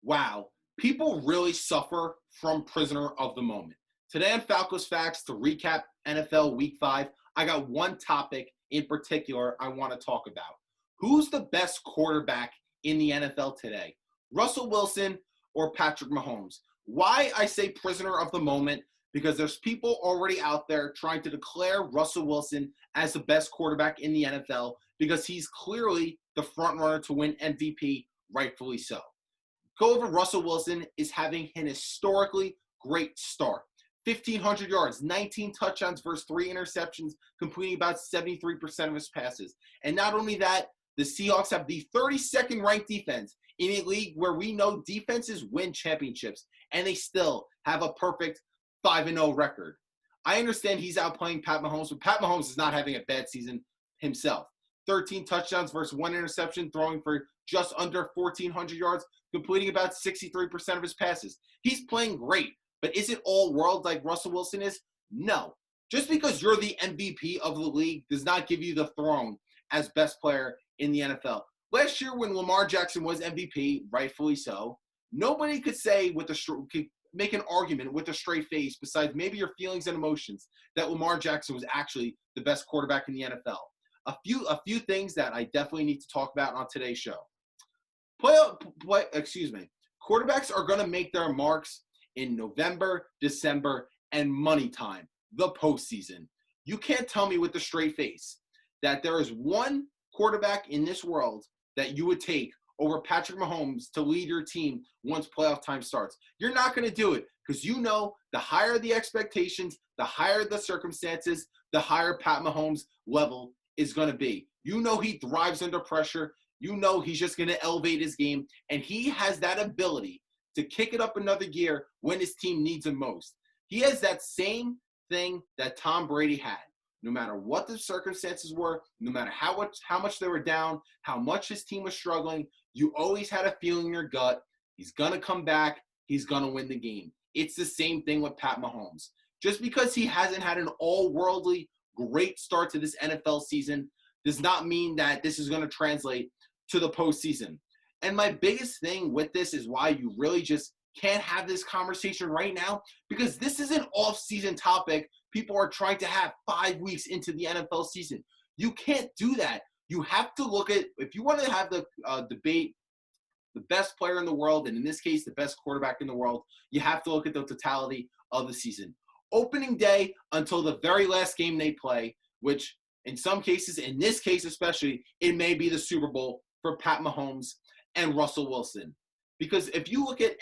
Wow, people really suffer from prisoner of the moment. Today on Falco's Facts, to recap NFL Week 5, I got one topic in particular I want to talk about. Who's the best quarterback in the NFL today? Russell Wilson or Patrick Mahomes? Why I say prisoner of the moment? Because there's people already out there trying to declare Russell Wilson as the best quarterback in the NFL because he's clearly the front runner to win MVP, rightfully so. Go over Russell Wilson is having an historically great start. 1,500 yards, 19 touchdowns versus 3 interceptions, completing about 73% of his passes. And not only that, the Seahawks have the 32nd ranked defense in a league where we know defenses win championships, and they still have a perfect 5-0 record. I understand he's outplaying Pat Mahomes, but Pat Mahomes is not having a bad season himself. 13 touchdowns versus 1 interception, throwing for just under 1,400 yards, completing about 63% of his passes. He's playing great, but is it all world like Russell Wilson is? No. Just because you're the MVP of the league does not give you the throne as best player in the NFL. Last year when Lamar Jackson was MVP, rightfully so, nobody could say could make an argument with a straight face besides maybe your feelings and emotions that Lamar Jackson was actually the best quarterback in the NFL. A few things that I definitely need to talk about on today's show. Quarterbacks are going to make their marks in November, December, and money time, the postseason. You can't tell me with a straight face that there is one quarterback in this world that you would take over Patrick Mahomes to lead your team once playoff time starts. You're not going to do it because you know the higher the expectations, the higher the circumstances, the higher Pat Mahomes' level is going to be. You know he thrives under pressure. You know he's just going to elevate his game, and he has that ability to kick it up another gear when his team needs him most. He has that same thing that Tom Brady had. No matter what the circumstances were, no matter how much they were down, how much his team was struggling, you always had a feeling in your gut, he's going to come back, he's going to win the game. It's the same thing with Pat Mahomes. Just because he hasn't had an all-worldly great start to this NFL season does not mean that this is going to translate to the postseason. And my biggest thing with this is why you really just can't have this conversation right now, because this is an off-season topic people are trying to have 5 weeks into the NFL season. You can't do that. You have to look at, if you want to have the debate, the best player in the world, and in this case, the best quarterback in the world, you have to look at the totality of the season. Opening day until the very last game they play, which in some cases, in this case especially, it may be the Super Bowl for Pat Mahomes and Russell Wilson. Because if you look at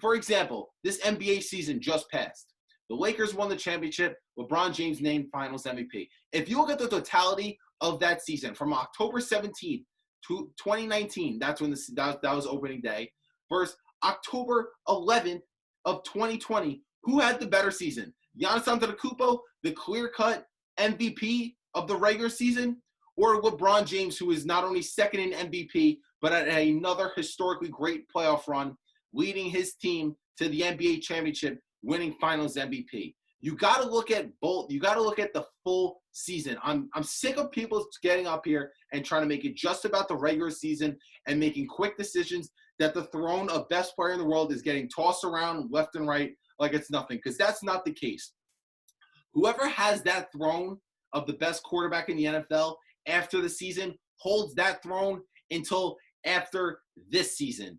for example, this NBA season just passed. The Lakers won the championship. LeBron James named Finals MVP. If you look at the totality of that season from October 17th to 2019, that's when that was opening day, versus October 11th of 2020, who had the better season? Giannis Antetokounmpo, the clear-cut MVP of the regular season, or LeBron James, who is not only second in MVP, but had another historically great playoff run, leading his team to the NBA championship, winning Finals MVP. You got to look at both. You got to look at the full season. I'm sick of people getting up here and trying to make it just about the regular season and making quick decisions that the throne of best player in the world is getting tossed around left and right like it's nothing, because that's not the case. Whoever has that throne of the best quarterback in the NFL after the season holds that throne until after this season.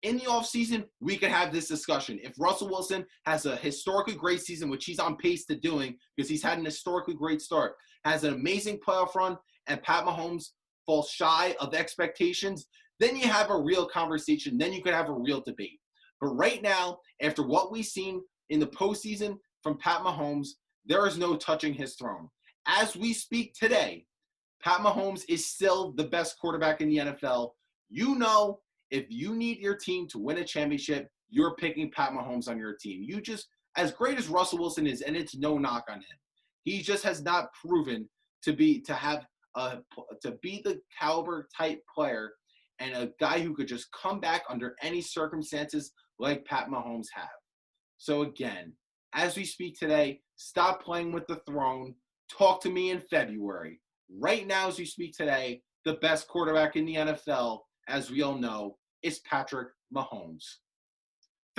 In the offseason, we could have this discussion. If Russell Wilson has a historically great season, which he's on pace to doing because he's had an historically great start, has an amazing playoff run, and Pat Mahomes falls shy of expectations, then you have a real conversation. Then you could have a real debate. But right now, after what we've seen in the postseason from Pat Mahomes, there is no touching his throne. As we speak today, Pat Mahomes is still the best quarterback in the NFL. You know, if you need your team to win a championship, you're picking Pat Mahomes on your team. You just, as great as Russell Wilson is, and it's no knock on him, he just has not proven to be the caliber type player and a guy who could just come back under any circumstances like Pat Mahomes have. So again, as we speak today, stop playing with the throne. Talk to me in February. Right now, as we speak today, the best quarterback in the NFL, as we all know, is Patrick Mahomes.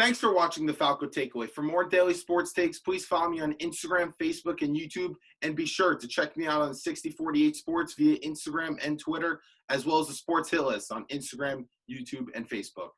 Thanks for watching the Falco Takeaway. For more daily sports takes, please follow me on Instagram, Facebook, and YouTube. And be sure to check me out on 6048 Sports via Instagram and Twitter, as well as the Sports Hit List on Instagram, YouTube, and Facebook.